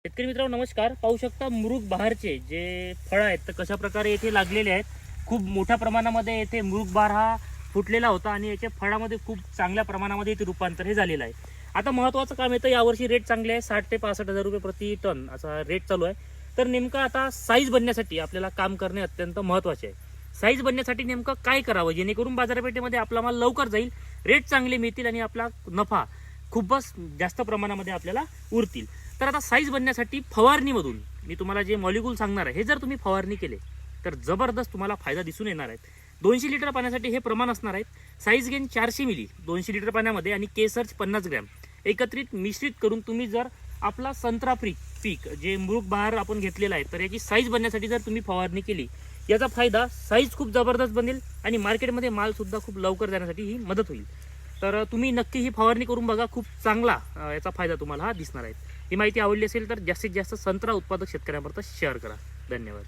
शेतकरी मित्रांनो नमस्कार. पाहू शकता मुरुग बहारचे जे फळ आहेत तर कशा प्रकारे येथे लागलेले आहेत. खूप मोठ्या प्रमाणामध्ये येथे मुरुग बहार हा फुटलेला होता आणि याच्या फळामध्ये खूप चांगल्या प्रमाणामध्ये इथे रूपांतर हे झालेलं आहे. आता महत्त्वाचं काम येतं, यावर्षी रेट चांगले आहे, 60 ते 65 हजार रुपये प्रति टन असा रेट चालू आहे. तर नेमकं आता साईज बनण्यासाठी आपल्याला काम करणे अत्यंत महत्त्वाचे आहे. साईज बनण्यासाठी नेमकं काय करावं जेणेकरून बाजारपेठेमध्ये आपला माल लवकर जाईल, रेट चांगले मिळतील आणि आपला नफा खूपच जास्त प्रमाणामध्ये आपल्याला उरतील. तर आता साईज बनण्यासाठी फवारणीमधून मी तुम्हाला जे मॉलिक्यूल सांगणार आहे हे जर तुम्ही फवारणी केले तर जबरदस्त तुम्हाला फायदा दिसून येणार आहे. 200 लिटर पाण्यासाठी हे प्रमाण असणार आहे. साईज गेन 400 मिली 200 लिटर पाण्यामध्ये आणि केसर्च 50 ग्रॅम एकत्रित मिश्रित करून तुम्ही जर आपला संत्रा पीक जे मुरुग बहार आपण घेतलेला आहे तर याची साईज बनण्यासाठी जर तुम्ही फवारणी केली याचा फायदा साईज खूप जबरदस्त बनेल आणि मार्केटमध्ये माल सुद्धा खूप लवकर जाण्यासाठी ही मदत होईल. तर तुम्ही नक्की ही फवारणी करून बघा, खूप चांगला याचा फायदा तुम्हाला हा दिसणार आहे. ही माहिती आवडली असेल तर जास्तीत जास्त संत्रा उत्पादक शेतकऱ्यांपर्यंत शेअर करा. धन्यवाद.